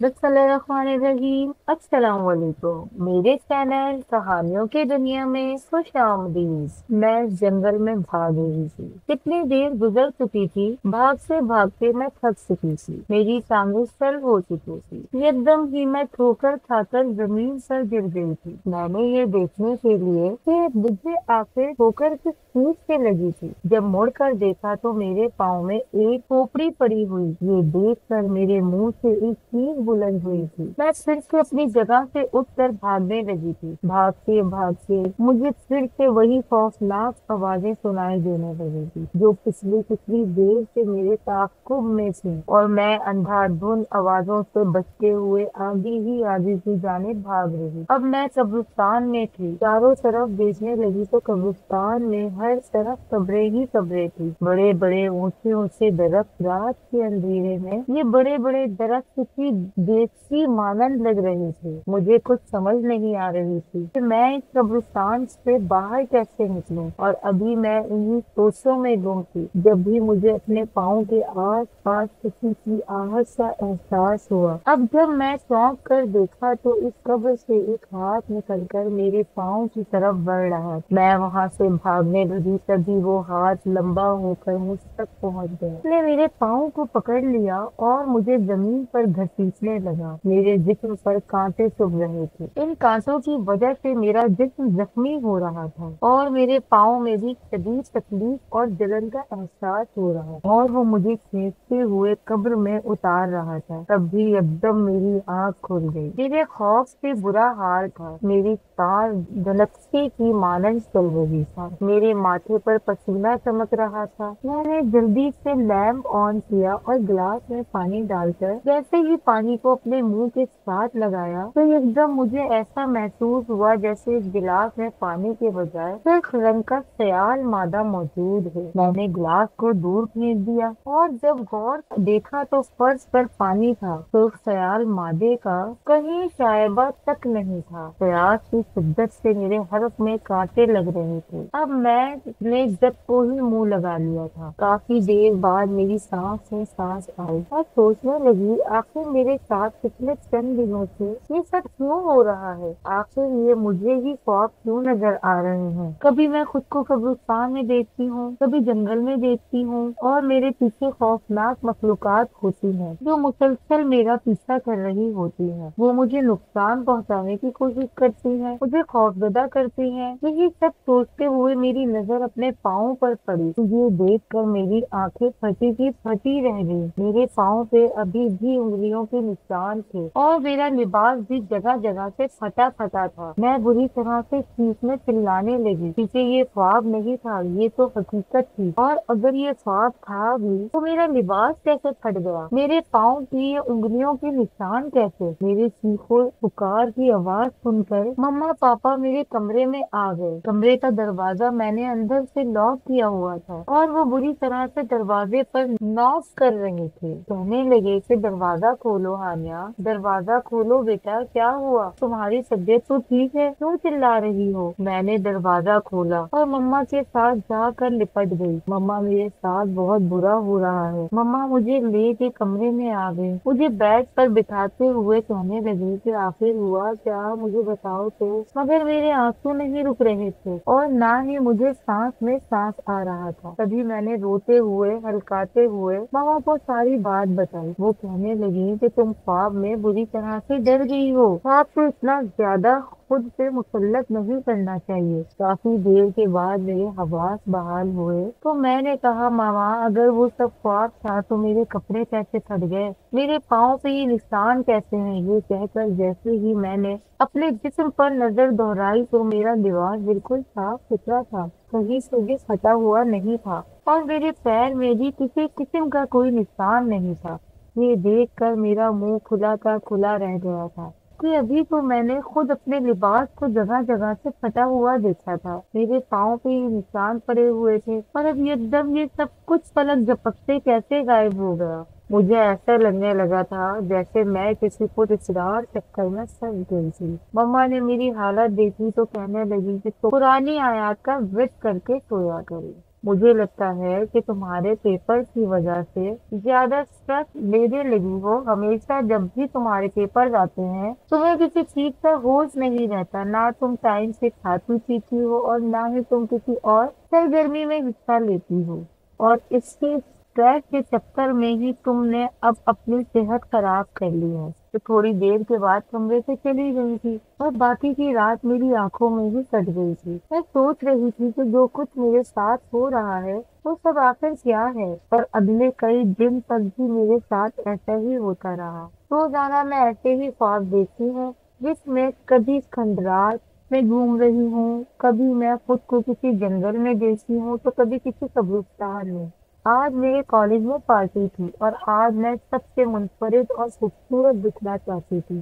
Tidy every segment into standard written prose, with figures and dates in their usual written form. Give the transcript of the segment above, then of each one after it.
बिस्मिल्लाहिर्रहमानिर्रहीम। अस्सलाम वालेकुम। मेरे चैनल कहानियों की दुनिया में खुश आमदीद। मैं जंगल में भाग रही थी। कितनी देर गुजर चुकी थी। भाग से भागते मैं थक चुकी थी। मेरी टांगें सल हो चुकी थी। एकदम ही मैं ठोकर खाकर जमीन पर गिर गई थी। मैंने ये देखने के लिए कि मुझे आखिर ठोकर किस चीज से लगी थी। जब मुड़ कर देखा तो मेरे पाँव में एक खोपड़ी पड़ी हुई। ये देख कर मेरे मुंह से एक चीख बुलंद हुई थी। मैं फिर से अपनी जगह से उठकर भागने लगी थी। भागते भागते मुझे फिर से वही खौफनाक आवाजें सुनाई देने लगी थी, जो पिछली पिछली देर से मेरे ताक़ुब में थी। और मैं अंधाधुंध आवाजों से बचते हुए आगे ही आगे की जानिब भाग रही। अब मैं कब्रिस्तान में थी। चारों तरफ देखने लगी तो कब्रिस्तान में हर तरफ कब्रें ही कब्रें थी। बड़े बड़े ऊंचे ऊंचे दरख्त रात के अंधेरे में ये बड़े बड़े दरख्त की देसी मानंद लग रहे थे। मुझे कुछ समझ नहीं आ रही थी कि मैं इस कब्रिस्तान से बाहर कैसे निकलूं। और अभी मैं इन्हीं सोचों में गुम थी जब भी मुझे अपने पाँव के आस पास किसी की आहट सा एहसास हुआ। अब जब मैं चौंक कर देखा तो इस कब्र से एक हाथ निकलकर मेरे पाँव की तरफ बढ़ रहा। मैं वहां से भागने लगी, तभी वो हाथ लंबा होकर मुझ तक पहुंच गया। उसने मेरे पाँव को पकड़ लिया और मुझे जमीन पर घसीटने लगा। मेरे जिस्म पर कांटे चुभ रहे थे। इन कांटों की वजह से मेरा जिस्म जख्मी हो रहा था और मेरे पाँव में भी शदीद तकलीफ और जलन का एहसास हो रहा था। और वो मुझे खींचते हुए कब्र में उतार रहा था। तभी एकदम मेरी आंख खुल गई। मेरे खौफ से बुरा हाल था। मेरी सांस गलती की मानंद चल रही था। मेरे माथे पर पसीना चमक रहा था। मैंने जल्दी से लैंप ऑन किया और गिलास में पानी डालकर जैसे ही पानी को अपने मुंह के साथ लगाया तो एकदम मुझे ऐसा महसूस हुआ जैसे इस गिलास में पानी के बजाय सिर्फ रंग का सयाल मादा मौजूद है। मैंने गिलास को दूर फेंक दिया और जब गौर देखा तो फर्श पर पानी था, तो सयाल मादे का कहीं शायबा तक नहीं था। प्रयास की शिद्दत से मेरे हलक में कांटे लग रहे थे। अब मैंने जब को ही मुंह लगा लिया था। काफी देर बाद मेरी सांस में सांस आई और सोचने लगी, आखिर मेरे साथ पिछले चंद दिनों से ये सब क्यों हो रहा है। आखिर ये मुझे ही ख्वाब क्यों नजर आ रहे हैं। कभी मैं खुद को कब्रिस्तान में देखती हूँ, कभी जंगल में देखती हूँ और मेरे पीछे खौफनाक मखलूकात होती हैं जो मुसलसल मेरा पीछा कर रही होती हैं। वो मुझे नुकसान पहुंचाने की कोशिश करती हैं, मुझे खौफजदा करती हैं। यही सब सोचते हुए मेरी नजर अपने पाँव पर पड़ी। ये देख कर मेरी आंखें फटी की फटी रह गई। मेरे पाँव पे अभी भी उंगलियों के निशान थे और मेरा लिबास भी जगह जगह से फटा फटा था। मैं बुरी तरह से चीखने चिल्लाने लगी, क्योंकि ये ख्वाब नहीं था, ये तो हकीकत थी। और अगर ये ख्वाब था भी तो मेरा लिबास कैसे फट गया, मेरे पाँव की ये उंगलियों के निशान कैसे। मेरे चीखों पुकार की आवाज सुनकर मम्मा पापा मेरे कमरे में आ गए। कमरे का दरवाजा मैंने अंदर से लॉक किया हुआ था और वो बुरी तरह से दरवाजे पर नॉक कर रहे थे। कहने लगे कि दरवाजा खोलो हानिया, दरवाजा खोलो बेटा, क्या हुआ, तुम्हारी तबीयत तो ठीक है, क्यों चिल्ला रही हो। मैंने दरवाजा खोला और मम्मा के साथ जाकर लिपट गई। मम्मा मेरे साथ बहुत बुरा हो रहा है। मम्मा मुझे ले के कमरे में आ गई। मुझे बेड पर बिठाते हुए कहने लगी कि आखिर हुआ क्या, मुझे बताओ तो। मगर मेरे आंसू नहीं रुक रहे थे और ना ही मुझे सांस में सांस आ रहा था। तभी मैंने रोते हुए हल्काते हुए मामा को सारी बात बताई। वो कहने लगी कि तुम ख्वाब में बुरी तरह से डर गई हो। ख्वाब को इतना ज्यादा खुद पे मुसल्लत नहीं करना चाहिए। काफी देर के बाद मेरे हवास बहाल हुए तो मैंने कहा, मामा अगर वो सब ख्वाब था तो मेरे कपड़े कैसे फट गए, मेरे पाँव पे ये निशान कैसे हैं। ये कहकर जैसे ही मैंने अपने जिस्म पर नजर दोहराई तो मेरा लिबास बिल्कुल साफ सुथरा था, कहीं से भी फटा हुआ नहीं था और मेरे पैर में भी किसी किस्म का कोई निशान नहीं था। ये देखकर मेरा मुंह खुला का खुला रह गया था कि अभी तो मैंने खुद अपने लिबास को जगह जगह से फटा हुआ देखा था। मेरे पाँव पे ये निशान पड़े हुए थे और अब एकदम ये सब कुछ पलक झपकते कैसे गायब हो गया। मुझे ऐसा लगने लगा था जैसे मैं किसी पुरस्कार चक्कर में फंस गई थी। मम्मा ने मेरी हालत देखी तो कहने लगी कि तो पुरानी आयत का विर्द करके सोया करो। मुझे लगता है कि तुम्हारे पेपर की वजह से ज्यादा स्ट्रेस लेने लगी हो। हमेशा जब भी तुम्हारे पेपर आते हैं तुम्हें किसी चीज का होश नहीं रहता, ना तुम टाइम से खाती पीती हो और ना ही तुम किसी और सरगर्मी में हिस्सा लेती हो। और इसके स्ट्रेस के चक्कर में ही तुमने अब अपनी सेहत खराब कर ली है। तो थोड़ी देर के बाद कमरे से चली गई थी और बाकी की रात मेरी आंखों में ही कट गई थी। मैं सोच रही थी कि जो कुछ मेरे साथ हो रहा है वो सब आखिर क्या है। और अगले कई दिन तक भी मेरे साथ ऐसा ही होता रहा। रोजाना मैं ऐसे ही ख्वाब देखती हूँ जिसमें कभी खंडरात में घूम रही हूँ, कभी मैं खुद को किसी जंगल में देखती हूँ तो कभी किसी कब्रिस्तान में। आज मेरे कॉलेज में पार्टी थी और आज मैं सबसे मुनफरिद और खूबसूरत दिखना चाहती थी।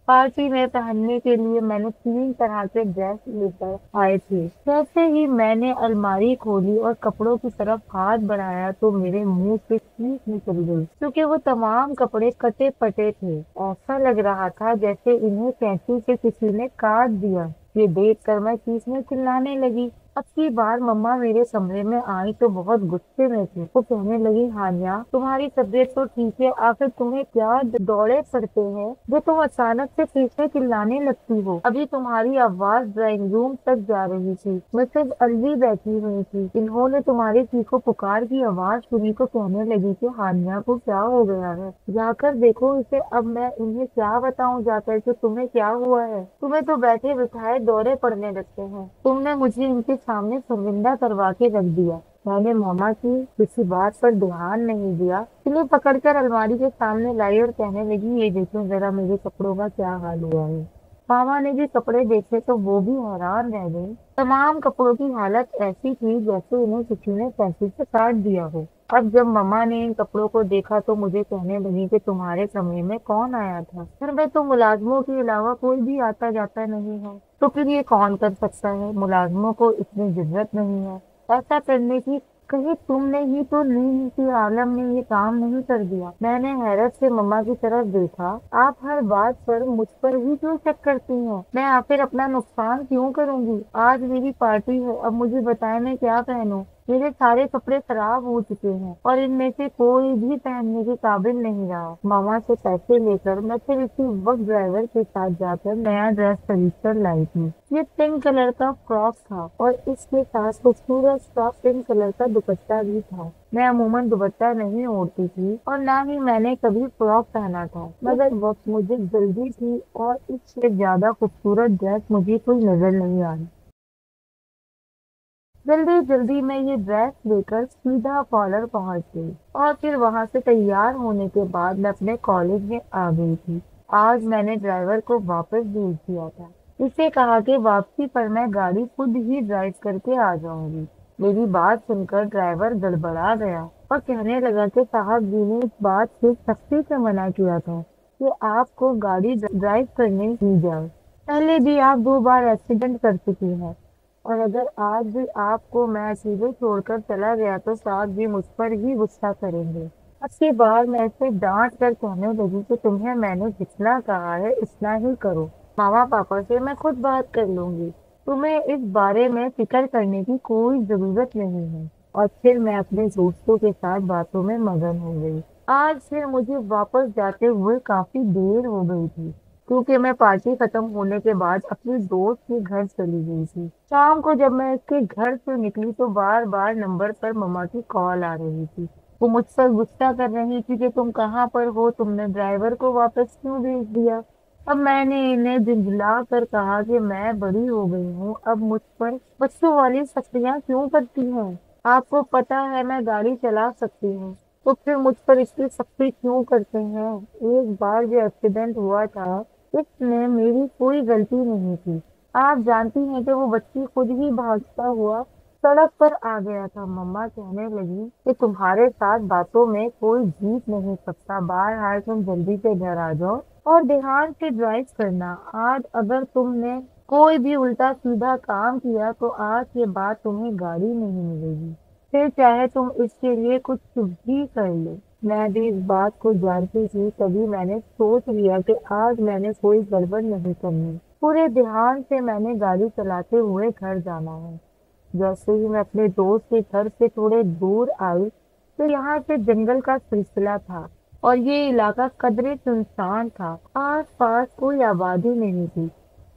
पार्टी में पहनने के लिए मैंने 3 तरह के ड्रेस लेकर आए थे। जैसे ही मैंने अलमारी खोली और कपड़ों की तरफ हाथ बढ़ाया तो मेरे मुंह से चीख निकल गई, क्योंकि वो तमाम कपड़े कटे पटे थे। ऐसा लग रहा था जैसे इन्हें कैंची से किसी ने काट दिया। ये देख कर मैं चीखने चिल्लाने लगी। अब की बार मम्मा मेरे कमरे में आई तो बहुत गुस्से में थी। वो कहने लगी, हानिया तुम्हारी तबीयत तो ठीक है, आखिर तुम्हें क्या दौड़े पड़ते हैं जो तुम अचानक से चीखने चिल्लाने लगती हो। अभी तुम्हारी आवाज ड्राइंग रूम तक जा रही थी। मैं सिर्फ अलवी बैठी हुई थी। इन्होंने तुम्हारी चीखो पुकार की आवाज सुनी तो कहने लगी कि हानिया को क्या हो गया है, जाकर देखो इसे। अब मैं इन्हें क्या बताऊं जाकर कि तुम्हें क्या हुआ है। तुम्हें तो बैठे बिठाए दौरे पड़ने लगते हैं। तुमने मुझे इनके सामने शर्मिंदा करवा के रख दिया। मैंने मामा की किसी बात पर ध्यान नहीं दिया, इन्हें पकड़कर अलमारी के सामने लाई और कहने लगी, ये देखो जरा मेरे कपड़ों का क्या हाल हुआ है। मामा ने भी कपड़े देखे तो वो भी हैरान रह गई। तमाम कपड़ों की हालत ऐसी थी जैसे इन्हें किसी ने पेंसिल से काट दिया हो। अब जब मम्मा ने इन कपड़ों को देखा तो मुझे कहने लगी कि तुम्हारे कमरे में कौन आया था। घर में तो मुलाजमों के अलावा कोई भी आता जाता नहीं है, तो फिर ये कौन कर सकता है। मुलाजमों को इतनी जरूरत नहीं है ऐसा करने की। कहीं तुमने ही तो नींद के आलम में ये काम नहीं कर दिया। मैंने हैरत से मम्मा की तरफ देखा। आप हर बात पर मुझ पर ही क्यों शक करती हैं? मैं आखिर अपना नुकसान क्यों करूंगी? आज मेरी पार्टी है, अब मुझे बताएं मैं क्या पहनूं। मेरे सारे कपड़े खराब हो चुके हैं और इनमें से कोई भी पहनने के काबिल नहीं रहा। मामा से पैसे लेकर मैं फिर इसी वक्त ड्राइवर के साथ जाकर नया ड्रेस खरीद कर लाई थी। ये पिंक कलर का फ्रॉक था और इसके साथ खूबसूरत सा पिंक कलर का दुपट्टा भी था। मैं अमूमन दुपट्टा नहीं ओढ़ती थी और ना ही मैंने कभी फ्रॉक पहना था, मगर वक्त मुझे जल्दी थी और इससे ज्यादा खूबसूरत ड्रेस मुझे कोई नजर नहीं आई। जल्दी जल्दी मैं ये ड्रेस लेकर सीधा कॉलर पहुंच गई और फिर वहां से तैयार होने के बाद मैं अपने कॉलेज में आ गई थी। आज मैंने ड्राइवर को वापस भेज दिया था। इसे कहा कि वापसी पर मैं गाड़ी खुद ही ड्राइव करके आ जाऊंगी। मेरी बात सुनकर ड्राइवर गड़बड़ा गया और कहने लगा कि साहब जी ने इस बात से सख्ती से मना किया था कि आपको गाड़ी ड्राइव करने दी जाए। पहले भी आप 2 बार एक्सीडेंट कर चुकी हैं और अगर आज भी आपको मैं अकेले छोड़कर चला गया तो साहब भी मुझ पर ही गुस्सा करेंगे। अब की बार मैं इसे डांट कर कहने लगी कि तुम्हें मैंने जितना कहा है उतना ही करो। मामा पापा से मैं खुद बात कर लूंगी। तुम्हें इस बारे में फिक्र करने की कोई जरूरत नहीं है। और फिर मैं अपने दोस्तों के साथ बातों में मगन हो गई। आज फिर मुझे वापस जाते हुए काफी देर हो गई थी, क्योंकि मैं पार्टी खत्म होने के बाद अपनी दोस्त के घर चली गई थी। शाम को जब मैं इसके घर से निकली तो बार बार नंबर पर मम्मा की कॉल आ रही थी। वो मुझ पर गुस्सा कर रही थी कि तुम कहाँ पर हो, तुमने ड्राइवर को वापस क्यों भेज दिया। अब मैंने इन्हें झुंझला कर कहा कि मैं बड़ी हो गई हूँ, अब मुझ पर बच्चों वाली सख्तियाँ क्यों करती हैं। आपको पता है मैं गाड़ी चला सकती हूँ, तो फिर मुझ पर इतनी सख्ती क्यों करते हैं। एक बार जो एक्सीडेंट हुआ था इसमें मेरी कोई गलती नहीं थी। आप जानती हैं कि वो बच्ची खुद ही भागता हुआ सड़क पर आ गया था। मम्मा कहने लगी कि तुम्हारे साथ बातों में कोई जीत नहीं सकता, बहरहाल तुम जल्दी से घर आ जाओ और ध्यान से ड्राइव करना। आज अगर तुमने कोई भी उल्टा सीधा काम किया तो आज के बाद तुम्हें गाड़ी नहीं मिलेगी, फिर चाहे तुम इसके लिए कुछ भी कर लो। मैं भी इस बात को जानती थी, तभी मैंने सोच लिया कि आज मैंने कोई गड़बड़ नहीं करनी। पूरे ध्यान से मैंने गाड़ी चलाते हुए घर जाना है। जैसे ही मैं अपने दोस्त के घर से थोड़े दूर आई तो यहाँ से जंगल का सिलसिला था और ये इलाका कदरे सुनसान था। आस पास कोई आबादी नहीं थी।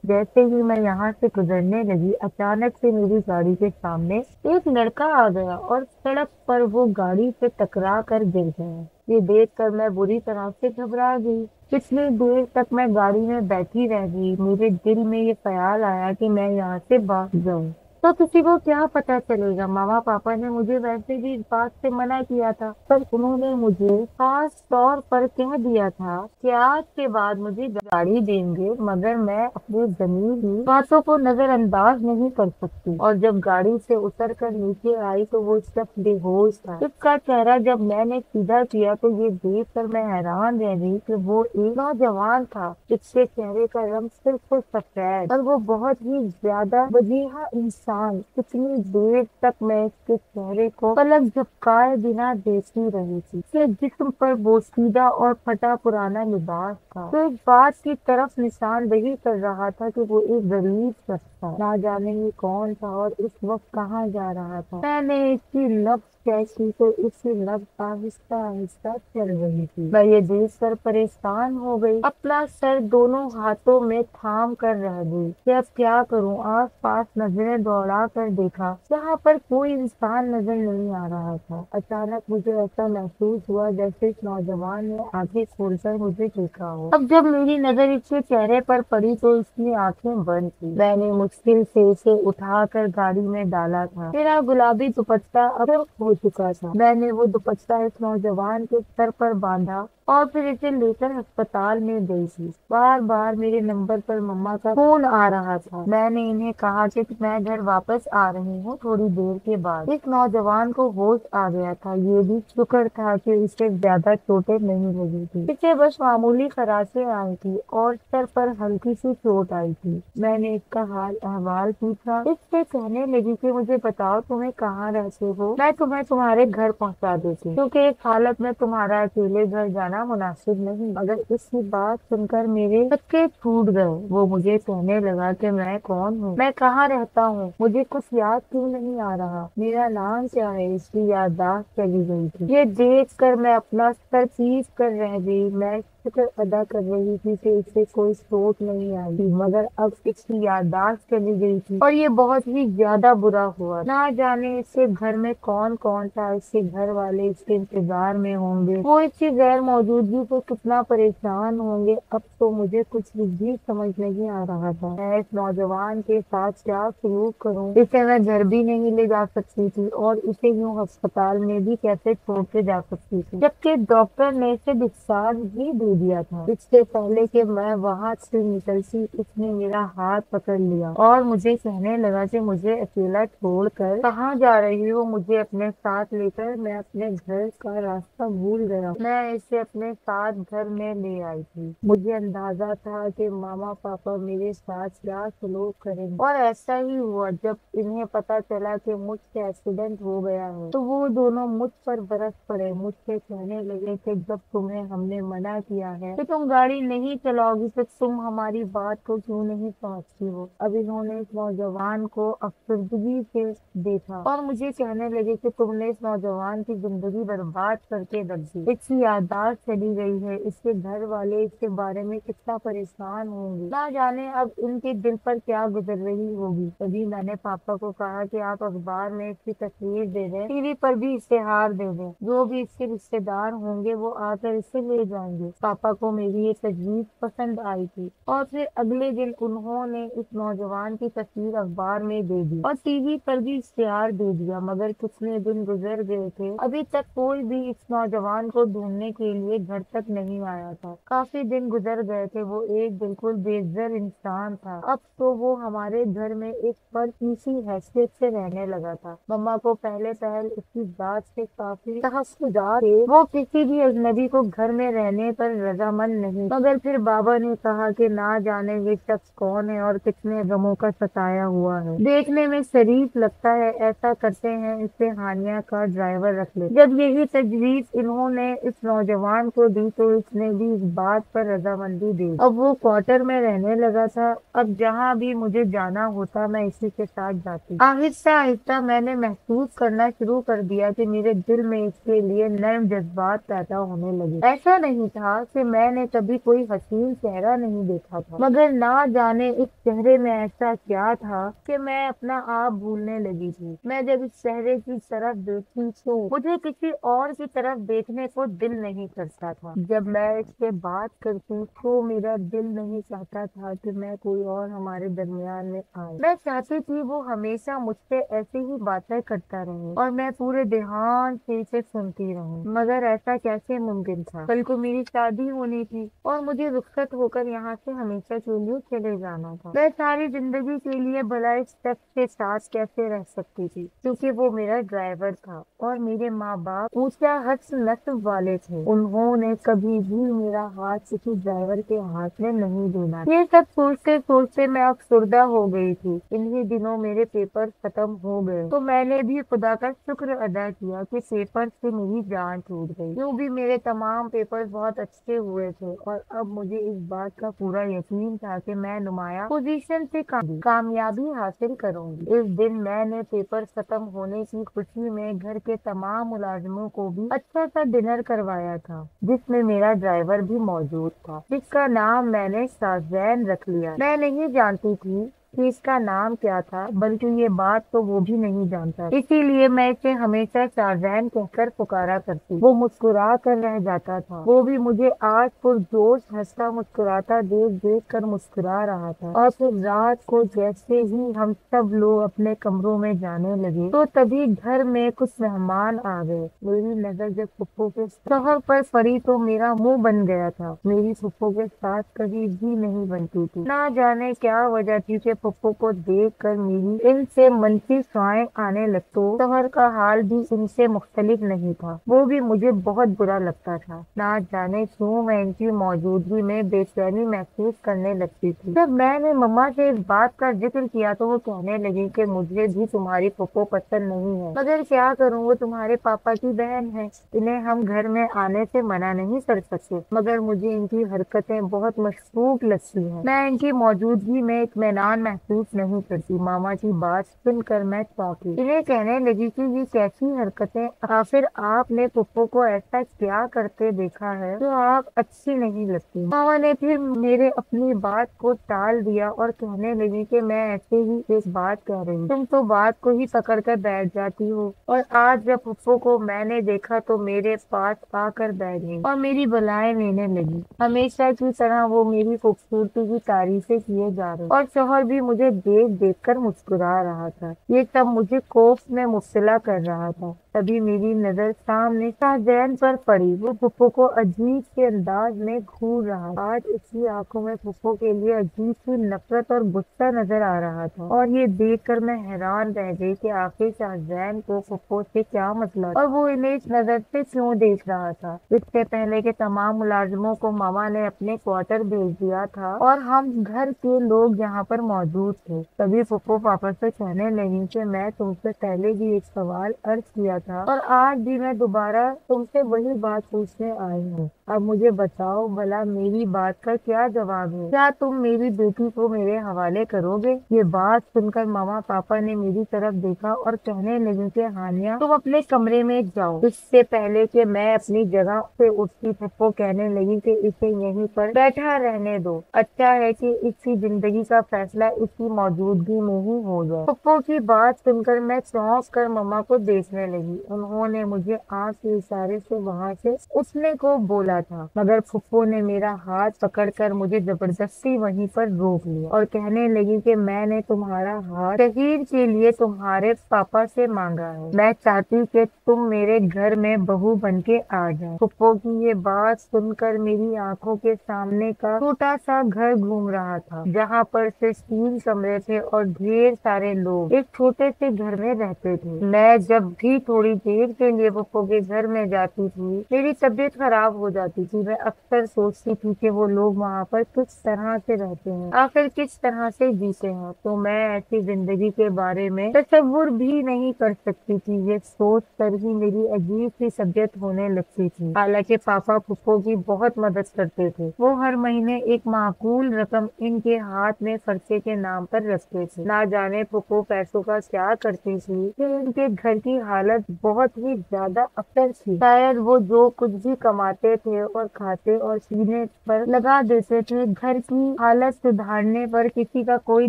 जैसे ही मैं यहाँ से गुजरने लगी अचानक से मेरी गाड़ी के सामने एक लड़का आ गया और सड़क पर वो गाड़ी से टकरा कर गिर गया। ये देखकर मैं बुरी तरह से घबरा गई। कितनी देर तक मैं गाड़ी में बैठी रह गई। मेरे दिल में ये ख्याल आया कि मैं यहाँ से भाग जाऊं तो किसी को क्या पता चलेगा। मामा पापा ने मुझे वैसे भी इस बात से मना किया था, पर उन्होंने मुझे खास तौर पर कह दिया था कि आज के बाद मुझे गाड़ी देंगे, मगर मैं अपने जमीन की बातों को नजरअंदाज नहीं कर सकती। और जब गाड़ी से उतर कर नीचे आई तो वो शख्स बेहोश था। उसका चेहरा जब मैंने सीधा किया तो ये देख कर मैं हैरान रह गई कि वो एक नौजवान था। उसके चेहरे का रंग सिर्फ सफेद और वो बहुत ही ज्यादा वजीहा इंसान। कितनी देर तक मैं इसके चेहरे को पलक झपकाए बिना देखती रही थी। उसके जिस्म पर बोसीदा और फटा पुराना लिबास था तो इस बात की तरफ निशानदेही कर रहा था कि वो एक गरीब शख्स था। ना जाने ये कौन था और इस वक्त कहाँ जा रहा था। मैंने इसकी नब्ज कैसी तो इसकी नब्ज आहिस्ता आहिस्ता चल रही थी। मैं ये देख कर परेशान हो गई, अपना सर दोनों हाथों में थाम कर रह गई कि अब क्या करूं। आस पास नजरें दौड़ा कर देखा, यहाँ पर कोई इंसान नजर नहीं आ रहा था। अचानक मुझे ऐसा महसूस हुआ जैसे इस नौजवान ने आंखें खोलकर मुझे देखा हो। अब जब मेरी नजर इसके चेहरे पर पड़ी तो इसकी आंखें बंद थी। मैंने मुश्किल से इसे उठाकर गाड़ी में डाला था। मेरा गुलाबी दुपट्टा अब हो चुका था। मैंने वो दुपट्टा इस नौजवान के सर पर बांधा और फिर इसे लेकर अस्पताल में गई थी। बार बार मेरे नंबर पर मम्मा का फोन आ रहा था। मैंने इन्हें कहा कि मैं घर वापस आ रही हूँ थोड़ी देर के बाद। इस नौजवान को होश आ गया था। ये भी शुक्र था कि उसे ज्यादा चोटें नहीं लगी थी। इसे बस मामूली खराशें आई थी और सर पर हल्की सी चोट आई थी। मैंने इसका हाल अहवाल पूछा। इससे कहने लगी कि मुझे बताओ तुम्हें कहाँ रहते हो, मैं तुम्हें तुम्हारे घर पहुँचा देती, क्योंकि इस हालत में तुम्हारा अकेले घर जाना मुनासिब नहीं। मगर इसकी बात सुनकर मेरे धक्के छूट गए। वो मुझे कहने लगा कि मैं कौन हूँ, मैं कहाँ रहता हूँ, मुझे कुछ याद क्यों नहीं आ रहा, मेरा नाम क्या है। इसकी याददाश्त चली गई थी। ये देख कर मैं अपना सर पीस कर रह गई। मैं शुक्र अदा कर रही थी कि इसे कोई चोट नहीं आई थी, मगर अब इसकी याददाश्त चली गई थी और ये बहुत ही ज्यादा बुरा हुआ। ना जाने इसके घर में कौन कौन था। इसके घर वाले इसके इंतजार में होंगे, वो इसकी गैर मौजूदगी से कितना परेशान होंगे। अब तो मुझे कुछ भी समझ नहीं आ रहा था। मैं इस नौजवान के साथ क्या सलूक करूं। इसे मैं घर भी नहीं ले जा सकती थी और इसे यूं अस्पताल में भी कैसे छोड़ के जा सकती थी, जबकि डॉक्टर ने इसे डिस्चार्ज भी दे दिया था। इससे पहले कि मैं वहां से निकलती इसने मेरा हाथ पकड़ लिया और मुझे कहने लगा कि मुझे अकेला छोड़कर कहाँ जा रही हो, मुझे अपने साथ लेकर। मैं अपने घर का रास्ता भूल गया। मैं इसे अपने साथ घर में ले आई थी। मुझे अंदाजा था कि मामा पापा मेरे साथ क्या सलूक करेंगे और ऐसा ही हुआ। जब इन्हें पता चला कि मुझसे एक्सीडेंट हो गया है तो वो दोनों मुझ पर बरस पड़े। मुझसे कहने लगे कि जब तुम्हें हमने मना किया है कि तुम गाड़ी नहीं चलाओगी तो तुम हमारी बात को क्यों नहीं समझती हो। अब इन्होंने इस नौजवान को अफसरदगी से देखा और मुझे कहने लगे कि तुमने इस नौजवान की जिंदगी बर्बाद करके रख दी। इसकी याददाश्त चली गई है। इसके घर वाले इसके बारे में कितना परेशान होंगे। ना जाने अब इनके दिल पर क्या गुजर रही होगी। तभी मैंने पापा को कहा कि आप अखबार में इसकी तस्वीर दे दें, टीवी पर भी इश्तेहार दे दें, जो भी इसके रिश्तेदार होंगे वो आकर इसे ले जाएंगे। पापा को मेरी ये तजवीज पसंद आई थी और फिर अगले दिन उन्होंने इस नौजवान की तस्वीर अखबार में दे दी और टीवी पर भी इश्तेहार दे दिया। मगर कितने दिन गुजर गए थे, अभी तक कोई भी इस नौजवान को ढूंढने के लिए घर तक नहीं आया था। काफी दिन गुजर गए थे। वो एक बिल्कुल बेघर इंसान था। अब तो वो हमारे घर में एक परदेसी हैसियत से रहने लगा था। मम्मा को पहले इसकी बात से काफी तहफ्फुज़ात थे। वो किसी भी अजनबी को घर में रहने पर रजामंद नहीं। मगर फिर बाबा ने कहा कि ना जाने ये शख्स कौन है और कितने गमों का सताया हुआ है। देखने में शरीफ लगता है, ऐसा करते हैं इसे हानिया का ड्राइवर रख ले। जब यही तजवीज इन्होंने इस नौजवान को दी तो इसने भी इस बात पर रजामंदी दी। अब वो क्वार्टर में रहने लगा था। अब जहाँ भी मुझे जाना होता मैं इसी के साथ जाती। आहिस्ता आहिस्ता मैंने महसूस करना शुरू कर दिया कि मेरे दिल में इसके लिए नर्म जज्बात पैदा होने लगे। ऐसा नहीं था कि मैंने कभी कोई हसीन चेहरा नहीं देखा था, मगर ना जाने इस चेहरे में ऐसा क्या था कि मैं अपना आप भूलने लगी थी। मैं जब इस चेहरे की तरफ देखती तो मुझे किसी और की तरफ देखने को दिल नहीं करता था। जब मैं इससे बात करती तो मेरा दिल नहीं चाहता था कि मैं कोई और हमारे दरमियान में आए। मैं चाहती थी वो हमेशा मुझसे ऐसी ही बातें करता रहे और मैं पूरे ध्यान से इसे सुनती रहूं। मगर ऐसा कैसे मुमकिन था? कल को मेरी शादी होनी थी और मुझे रुखसत होकर यहाँ से हमेशा के लिए चले जाना था। मैं सारी जिंदगी के लिए भला इस शख्स के साथ कैसे रह सकती थी, क्योंकि वो मेरा ड्राइवर था और मेरे माँ बाप ऊंचा हस्ब नस्ब वाले थे। उन्होंने कभी भी मेरा हाथ किसी ड्राइवर के हाथ में नहीं देना। ये सब सोचते सोचते मैं अफसुर्दा हो गई थी। इन्हीं दिनों मेरे पेपर खत्म हो गए तो मैंने भी खुदा का शुक्र अदा किया कि पेपर से मेरी जान छूट गई। यूँ भी मेरे तमाम पेपर बहुत अच्छे हुए थे और अब मुझे इस बात का पूरा यकीन था कि मैं नुमाया पोजीशन से कामयाबी हासिल करूंगी। इस दिन मैंने पेपर खत्म होने की खुशी में घर के तमाम मुलाजिमों को भी अच्छा सा डिनर करवाया था, जिसमें मेरा ड्राइवर भी मौजूद था, जिसका नाम मैंने शाहजैन रख लिया। मैं नहीं जानती थी कि इसका नाम क्या था, बल्कि ये बात तो वो भी नहीं जानता, इसीलिए मैं इसे हमेशा शाहजैन कहकर पुकारा करती। वो मुस्कुरा कर रह जाता था। वो भी मुझे आज पुरजोश हंसता मुस्कुराता देख देख कर मुस्कुरा रहा था। और फिर रात को जैसे ही हम सब लोग अपने कमरों में जाने लगे तो तभी घर में कुछ मेहमान आ गए। मेरी नजर जब फुप्पो के शोहर पर पड़ी तो मेरा मुंह बन गया था। मेरी फुप्पो के साथ कभी भी नहीं बनती थी। ना जाने क्या वजह थी कि पप्पू को देखकर मेरी इनसे मनफी ख्यालें आने लग। तो शोहर का हाल भी इनसे मुख्तलिफ नहीं था। वो भी मुझे बहुत बुरा लगता था। ना जाने क्यों मैं इनकी मौजूदगी में बेचैनी महसूस करने लगती थी। जब मैंने मम्मा से इस बात का जिक्र किया तो वो कहने लगी कि मुझे भी तुम्हारी पप्पू पसंद नहीं है, मगर क्या करूँ, वो तुम्हारे पापा की बहन है। इन्हें हम घर में आने से मना नहीं कर सकते, मगर मुझे इनकी हरकतें बहुत मशकूक लगती हैं। मैं इनकी मौजूदगी में इत्मीनान महसूस नहीं करती। मामा की बात सुनकर मैं चौंकी। इन्हें कहने लगी कि ये कैसी हरकतें, आखिर आपने पप्पू को ऐसा क्या करते देखा है जो आप अच्छी नहीं लगती। मामा ने फिर मेरे अपनी बात को टाल दिया और कहने लगी कि मैं ऐसे ही एक बात कह रही, तुम तो बात को ही पकड़ कर बैठ जाती हो। और आज जब पप्पू को मैंने देखा तो मेरे पास आकर बैठ गई और मेरी बलाएं लेने लगी। हमेशा की तरह वो मेरी खूबसूरती की तारीफें किए जा रहे और शोहर भी मुझे देख देख कर मुस्कुरा रहा था। ये सब मुझे खौफ में मुब्तला कर रहा था। तभी मेरी नजर सामने शाहजैन पर पड़ी। वो फुप्पो को अजीब से अंदाज में घूर रहा। आज उसकी आंखों में फुप्पो के लिए अजीब सी नफरत और गुस्सा नजर आ रहा था और ये देखकर मैं हैरान रह गई कि आखिर शाहजैन को फुप्पो से क्या मतलब और वो इन्हें इस नजर से क्यों देख रहा था। इससे पहले के तमाम मुलाजिमों को मामा ने अपने क्वार्टर भेज दिया था और हम घर के लोग यहाँ पर मौजूद थे। तभी फुप्पो पापा से कहने लगी कि मैं तुमसे पहले भी एक सवाल अर्ज किया था और आज भी मैं दोबारा तुमसे वही बात पूछने आई हूँ। अब मुझे बताओ भला मेरी बात का क्या जवाब है? क्या तुम मेरी बेटी को मेरे हवाले करोगे? ये बात सुनकर मामा पापा ने मेरी तरफ देखा और कहने लगे कि हानिया तुम अपने कमरे में जाओ। इससे पहले कि मैं अपनी जगह से उठती फुप्पो कहने लगी कि इसे यहीं पर बैठा रहने दो। अच्छा है कि इसकी जिंदगी का फैसला इसकी मौजूदगी में ही हो जाए। फुप्पो की बात सुनकर मैं चौंक कर मम्मा को देखने लगी। उन्होंने मुझे आंख के इशारे से वहाँ से उठने को बोला था, मगर फुप्पो ने मेरा हाथ पकड़कर मुझे जबरदस्ती वहीं पर रोक लिया और कहने लगी कि मैंने तुम्हारा हाथ शहीद के लिए तुम्हारे पापा से मांगा है। मैं चाहती कि तुम मेरे घर में बहू बन के आ जाओ। फुप्पो की ये बात सुनकर मेरी आंखों के सामने का छोटा सा घर घूम रहा था, जहाँ पर सिर्फ 3 कमरे थे और ढेर सारे लोग एक छोटे से घर में रहते थे। मैं जब भी थोड़ी देर के लिए फुप्पो के घर में जाती थी मेरी तबीयत खराब हो जाती पाती थी। मैं अक्सर सोचती थी कि वो लोग वहां पर किस तरह से रहते हैं, आखिर किस तरह से जीते हैं। तो मैं ऐसी जिंदगी के बारे में तसव्वुर भी नहीं कर सकती थी। ये सोच कर ही मेरी अजीब सी तबीयत होने लगती थी। हालांकि पापा फुप्पो की बहुत मदद करते थे। वो हर महीने एक माकूल रकम इनके हाथ में खर्चे के नाम पर रखते थे। ना जाने फुप्पो पैसों का क्या करती थी कि इनके घर की हालत बहुत ही ज्यादा अफसर थी। शायद वो जो कुछ भी कमाते थे और खाते और पीने पर लगा देते थे, घर की हालत सुधारने पर किसी का कोई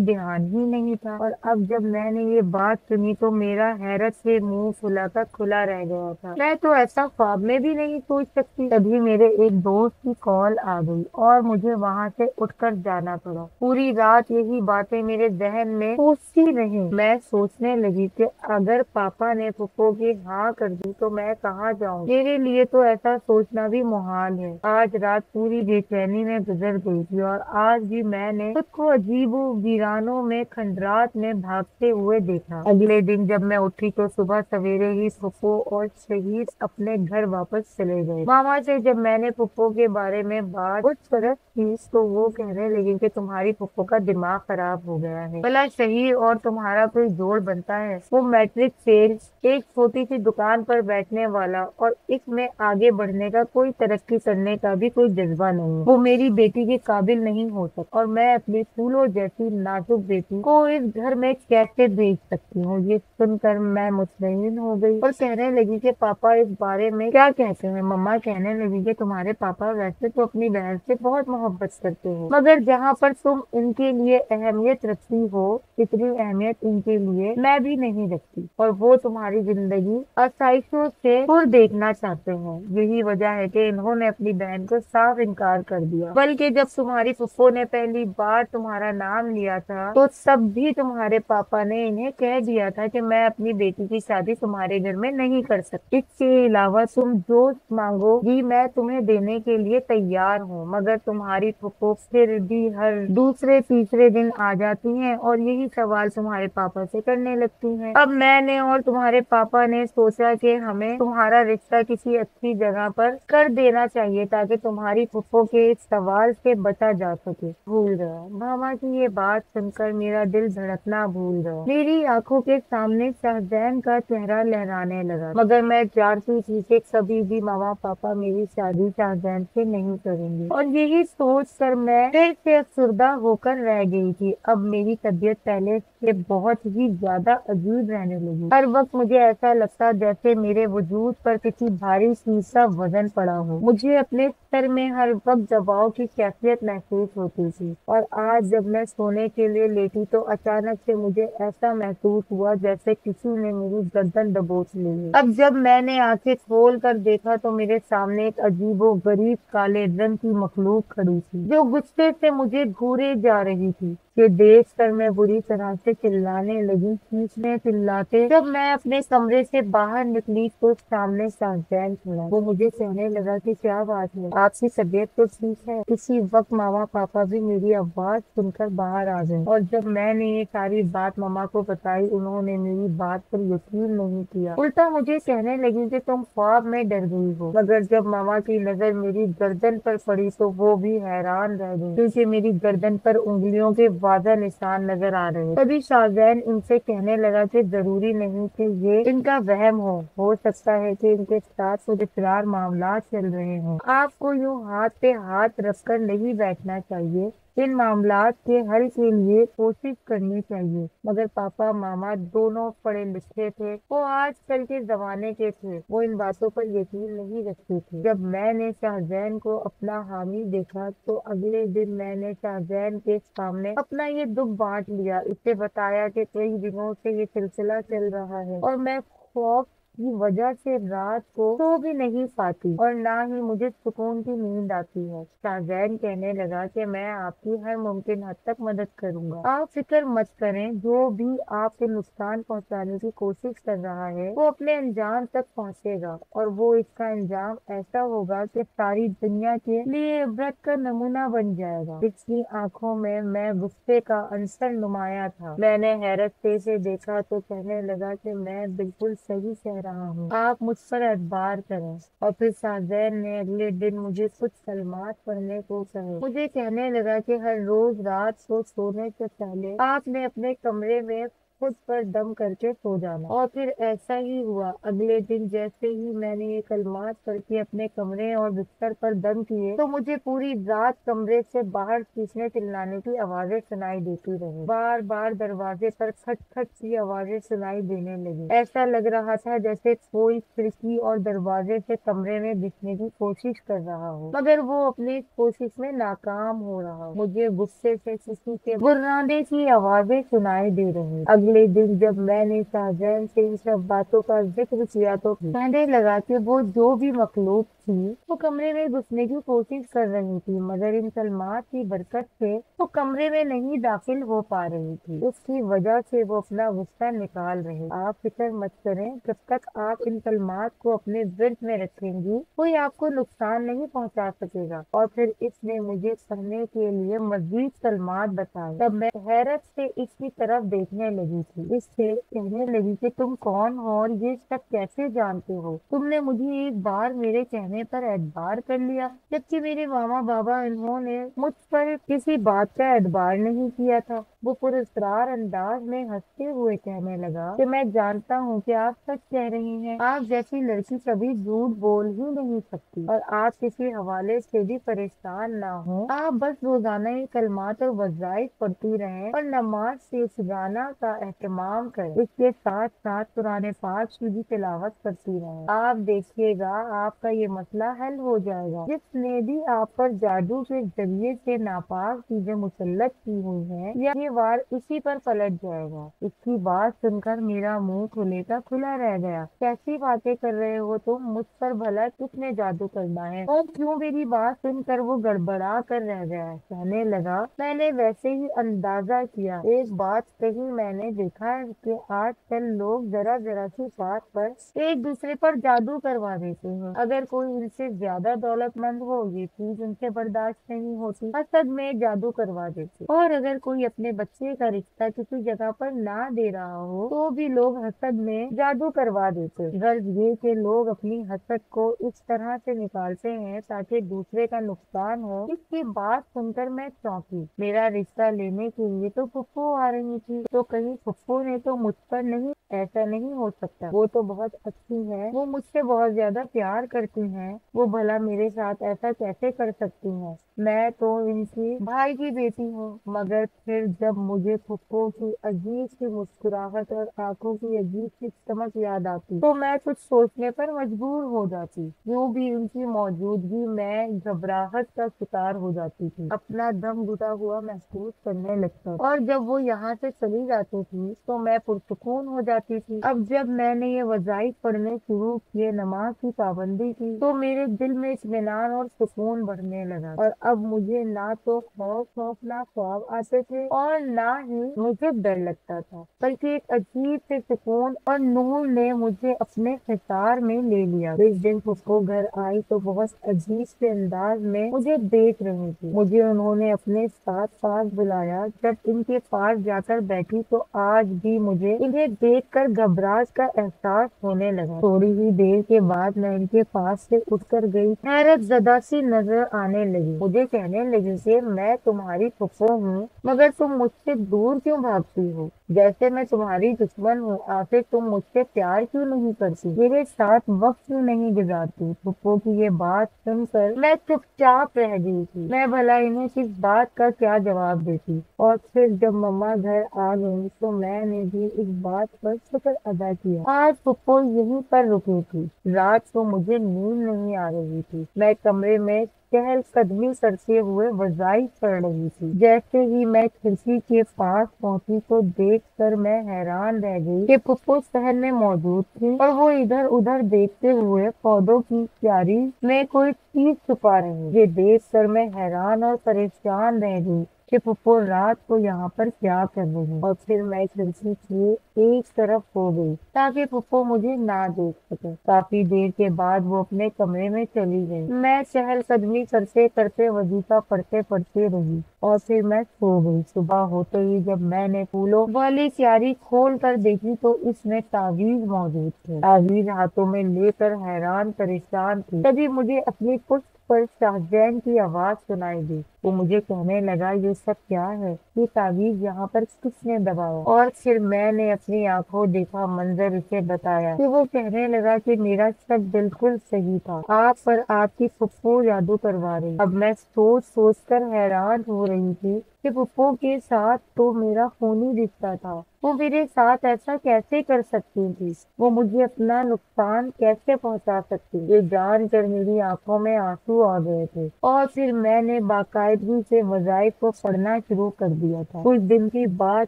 ध्यान ही नहीं था। और अब जब मैंने ये बात सुनी तो मेरा हैरत से मुंह फुलाकर खुला रह गया था। मैं तो ऐसा ख्वाब में भी नहीं सोच सकती। तभी मेरे एक दोस्त की कॉल आ गई और मुझे वहां से उठकर जाना पड़ा। पूरी रात यही बातें मेरे जहन में सोचती रही। मैं सोचने लगी कि अगर पापा ने फुप्पो की हाँ कर दी तो मैं कहाँ जाऊँ। मेरे लिए तो ऐसा सोचना भी मुहाल है। आज रात पूरी बेचैनी में गुजर गई थी और आज भी मैंने खुद को अजीबो वीरानों में खंडरात में भागते हुए देखा। अगले दिन जब मैं उठी तो सुबह सवेरे ही फुप्पो और शहीद अपने घर वापस चले गए। मामा से जब मैंने फुप्पो के बारे में बात कुछ तरह की तो वो कहने लगी कि तुम्हारी फुप्पो का दिमाग खराब हो गया है। भला शहीद और तुम्हारा कोई जोड़ बनता है। वो मैट्रिक फेल, एक छोटी सी दुकान पर बैठने वाला और इसमें आगे बढ़ने का, कोई तरक्की करने का भी कोई जज्बा नहीं। वो मेरी बेटी के काबिल नहीं हो सकता और मैं अपनी फूलों जैसी नाजुक बेटी को इस घर में कैसे भेज सकती हूँ। ये सुनकर मैं मुतमईन हो गई और कहने लगी कि पापा इस बारे में क्या कहते हैं। मम्मा कहने लगी कि तुम्हारे पापा वैसे तो अपनी बहन से बहुत मोहब्बत करते हैं, मगर जहाँ पर तुम इनके लिए अहमियत रखती हो इतनी अहमियत इनके लिए मैं भी नहीं रखती, और वो तुम्हारी जिंदगी आसाइशों से दूर देखना चाहते हैं। यही वजह है कि इन्होंने अपनी बहन को साफ इनकार कर दिया। बल्कि जब तुम्हारी फुफ्फो ने पहली बार तुम्हारा नाम लिया था तो तब भी तुम्हारे पापा ने इन्हें कह दिया था कि मैं अपनी बेटी की शादी तुम्हारे घर में नहीं कर सकती। इसके अलावा तुम जो मांगोगी मैं तुम्हें देने के लिए तैयार हूँ। मगर तुम्हारी फुफ्फो फिर भी हर दूसरे तीसरे दिन आ जाती हैं और यही सवाल तुम्हारे पापा से करने लगती हैं। अब मैंने और तुम्हारे पापा ने सोचा कि हमें तुम्हारा रिश्ता किसी अच्छी जगह पर कर देना चाहिए ताकि तुम्हारी फुफ्फो के इस सवाल से बचा जा सके। भूल गया। मामा की ये बात सुनकर मेरा दिल धड़कना भूल गया। मेरी आंखों के सामने शाहजैन का चेहरा लहराने लगा। मगर मैं जानती थी कि कभी भी मामा पापा मेरी शादी शाहजैन से नहीं करेंगे, और यही सोच कर मैं फिर से अफसुर्दा होकर रह गई थी। अब मेरी तबीयत पहले से बहुत ही ज्यादा अजीब रहने लगी। हर वक्त मुझे ऐसा लगता जैसे मेरे वजूद पर किसी भारी चीज का वजन पड़ा हो। मुझे अपने सर में हर वक्त दबाव की कैफियत महसूस होती थी, और आज जब मैं सोने के लिए लेटी तो अचानक से मुझे ऐसा महसूस हुआ जैसे किसी ने मेरी गर्दन दबोच ली है। अब जब मैंने आंखें खोल कर देखा तो मेरे सामने एक अजीबो गरीब काले रंग की मखलूक खड़ी थी जो गुस्से से मुझे घूरे जा रही थी। ये देख कर मैं बुरी तरह से चिल्लाने लगी, चीखने चिल्लाते। जब मैं अपने कमरे से बाहर निकली तो सामने शाहजैन खड़ा। वो मुझे कहने लगा कि क्या बात है, आपकी तबीयत तो ठीक है। इसी वक्त मामा पापा भी मेरी आवाज सुनकर बाहर आ गए, और जब मैंने ये सारी बात मामा को बताई उन्होंने मेरी बात पर यकीन नहीं किया। उल्टा मुझे कहने लगी कि तुम ख्वाब में डर गई हो। मगर जब मामा की नजर मेरी गर्दन पर पड़ी तो वो भी हैरान रह गई, क्योंकि मेरी गर्दन पर उंगलियों के वादा निशान नजर आ रहे। तभी शाहजैन इनसे कहने लगा कि जरूरी नहीं कि ये इनका वहम हो सकता है कि इनके साथ कुछ इसरार मामला चल रहे हों। आपको यूं हाथ पे हाथ रखकर नहीं बैठना चाहिए, इन मामलात के हल के लिए कोशिश करनी चाहिए। मगर पापा मामा दोनों पढ़े लिखे थे, वो आजकल के जमाने के थे, वो इन बातों पर यकीन नहीं रखते थे। जब मैंने शाहजैन को अपना हामी देखा तो अगले दिन मैंने शाहजैन के सामने अपना ये दुख बांट लिया। इसे बताया कि कई दिनों से ये सिलसिला चल रहा है और मैं खौफ की वजह से रात को सो भी नहीं पाती और ना ही मुझे सुकून की नींद आती है। शाहजैन कहने लगा कि मैं आपकी हर मुमकिन हद तक मदद करूंगा, आप फिक्र मत करें। जो भी आपको नुकसान पहुंचाने की कोशिश कर रहा है वो अपने अंजाम तक पहुंचेगा, और वो इसका अंजाम ऐसा होगा कि सारी दुनिया के लिए इबरत का नमूना बन जाएगा। इसकी आंखों में मैं गुस्से का अंसर नुमाया था। मैंने हैरत से इसे देखा तो कहने लगा कि मैं बिल्कुल सही कह रहा रहा हूँ, आप मुझ पर एतबार करें। और फिर साजन ने अगले दिन मुझे कुछ कलमात पढ़ने को कहे। मुझे कहने लगा कि हर रोज रात को सोने से पहले आपने अपने कमरे में खुद पर दम करके सो जाना। और फिर ऐसा ही हुआ। अगले दिन जैसे ही मैंने ये कलमात पढ़ के अपने कमरे और बिस्तर पर दम किए, तो मुझे पूरी रात कमरे से बाहर चीखने चिल्लाने की आवाजें सुनाई देती रही। बार बार दरवाजे पर खट खट की आवाजें सुनाई देने लगी। ऐसा लग रहा था जैसे कोई खिड़की और दरवाजे से कमरे में घुसने की कोशिश कर रहा हो, मगर वो अपनी इस कोशिश में नाकाम हो रहा हो। मुझे गुस्से से किसी के गुर्राने की आवाजें सुनाई दे रही। अगले दिन जब मैंने शाहजहां से इन सब बातों का जिक्र किया तो कहने लगा कि वो जो भी मखलूक थी वो कमरे में घुसने की कोशिश कर रही थी, मगर इन कलमात की बरकत से वो कमरे में नहीं दाखिल हो पा रही थी। उसकी वजह से वो अपना गुस्सा निकाल रहे। आप फिक्र मत करें, जब तक आप इन कलमात को अपने विर्द में रखेंगी कोई आपको नुकसान नहीं पहुंचा सकेगा। और फिर इसने मुझे पढ़ने के लिए मजीद कलमात बताए। तब मैं हैरत से इसकी तरफ देखने लगी थी। इससे कहने लगी कि तुम कौन हो और ये सब कैसे जानते हो? तुमने मुझे एक बार मेरे कहने पर एतबार कर लिया, जबकि मेरे मामा बाबा इन्होंने मुझ पर किसी बात का एतबार नहीं किया था। वो पुरस्कार अंदाज में हंसते हुए कहने लगा कि मैं जानता हूँ कि आप सच कह रही हैं। आप जैसी लड़की कभी झूठ बोल ही नहीं सकती, और आप किसी हवाले से भी परेशान ना हो। आप बस रोजाना ये कलमात और वज़ाइफ पढ़ती रहें और नमाज से सुजाना का एहतमाम करें। इसके साथ साथ कुरान पाक की भी तिलावत करती रहें। आप देखिएगा आपका ये मसला हल हो जाएगा। जिसने भी आप पर जादू के जरिए से नापाक चीजें मुसल्लत की हुई हैं, ये वार इसी पर पलट जाएगा। इसकी बात सुनकर मेरा मुंह खुले का खुला रह गया। कैसी बातें कर रहे हो तुम? मुझ पर भला किसने जादू करना है? और क्यों? मेरी बात सुनकर वो गड़बड़ा कर रह गया। कहने लगा, मैंने वैसे ही अंदाजा किया। एक बात कही, मैंने देखा है कि आजकल लोग जरा जरा सी बात पर एक दूसरे पर जादू करवा देते हैं। अगर कोई इनसे ज्यादा दौलतमंद हो, ये चीज उनसे बर्दाश्त नहीं होती, हसद में जादू करवा देते। और अगर कोई अपने बच्चे का रिश्ता किसी जगह पर ना दे रहा हो, तो भी लोग हसद में जादू करवा देते। गर्ज ये कि लोग अपनी हसद को इस तरह से निकालते हैं ताकि दूसरे का नुकसान हो। इसकी बात सुनकर मैं चौंकी। मेरा रिश्ता लेने के लिए तो फुप्पू आ रही थी, तो कहीं फुप्पू ने तो मुझ पर नहीं? ऐसा नहीं हो सकता। वो तो बहुत अच्छी है, वो मुझसे बहुत ज्यादा प्यार करती हैं। वो भला मेरे साथ ऐसा कैसे कर सकती हैं? मैं तो इनकी भाई की बेटी हूँ। मगर फिर जब मुझे फुप्पो की अजीब सी मुस्कुराहट और आंखों की अजीब सी चमक याद आती, तो मैं कुछ सोचने पर मजबूर हो जाती। यूं भी उनकी मौजूदगी में घबराहट का शिकार हो जाती थी, अपना दम घुटा हुआ महसूस करने लगता। और जब वो यहाँ से चली जाती थी तो मैं पुरसुकून हो जाती थी। अब जब मैंने ये वज़ाइफ पढ़ने शुरू किए, नमाज की पाबंदी की, तो मेरे दिल में इत्मीनान और सुकून बढ़ने लगा। और अब मुझे ना तो खौफनाक ख्वाब आते थे और ना ही मुझे डर लगता था, बल्कि एक अजीब से सुकून और नूर ने मुझे अपने हिसार में ले लिया। इस दिन फुप्पो घर आई तो बहुत अजीब से अंदाज में मुझे देख रही थी। मुझे उन्होंने अपने साथ पास बुलाया। जब इनके पास जाकर बैठी तो आज भी मुझे इन्हें देखकर घबराहट का एहसास होने लगा। थोड़ी ही देर के बाद मैं इनके पास से उठकर गई। हैरत ज़दा सी नजर आने लगी। मुझे कहने लगी कि मैं तुम्हारी फुप्पो हूँ, मगर तुम मुझसे दूर क्यों भागती हो? जैसे मैं तुम्हारी दुश्मन हूँ। आखिर तुम मुझसे प्यार क्यों नहीं करती? मेरे साथ वक्त क्यों नहीं गुजारती? फुप्पो की ये बात सुनकर मैं चुपचाप रह गई थी। मैं भला इन्हें किस बात का क्या जवाब देती? और फिर जब मम्मा घर आ गई तो मैंने भी इस बात पर शुक्र अदा किया। आज फुप्पो यहीं पर रुकी थी। रात को मुझे नींद नहीं आ रही थी। मैं कमरे में चहलकदमी करते हुए वज़ाइफ पढ़ रही थी। जैसे ही मैं खिड़की के पास पहुंची तो देखकर मैं हैरान रह गई कि फुप्पो शहर में मौजूद थी, और वो इधर उधर देखते हुए पौधों की क्यारी में कोई चीज छुपा रही। ये देखकर मैं हैरान और परेशान रह गई। کہ پھپھو رات کو यहाँ पर क्या कर रही है। और फिर मैं खिड़की के एक तरफ हो गई ताकि पप्पू मुझे ना देख सके। काफी देर के बाद वो अपने कमरे में चली गई। मैं चहलकदमी करते करते वजीफा पढ़ते पढ़ते रही और फिर मैं सो गई। सुबह होते ही जब मैंने फूलों वाली क्यारी खोल कर देखी तो उसमें तावीज मौजूद थे। तावीज हाथों में लेकर हैरान परेशान थी। तभी मुझे अपनी पुश्त पर शाहजैन की आवाज सुनाई दी। वो मुझे कहने लगा, ये सब क्या है, ये तावीज यहाँ पर किसने दबाया। और फिर मैंने अपनी आंखों देखा मंजर उसे बताया कि वो कहने लगा कि मेरा शक बिल्कुल सही था, आप पर आपकी फुफ्फू जादू करवा रही। अब मैं सोच सोच कर हैरान हो रही थी कि फुफ्फू के साथ तो मेरा खूनी रिश्ता था, वो मेरे साथ ऐसा कैसे कर सकती थी, वो मुझे अपना नुकसान कैसे पहुंचा सकती। ये जानकर मेरी आंखों में आंसू आ गए थे और फिर मैंने बाकायदगी से वज़ाइफ को पढ़ना शुरू कर दिया था। कुछ दिन की बात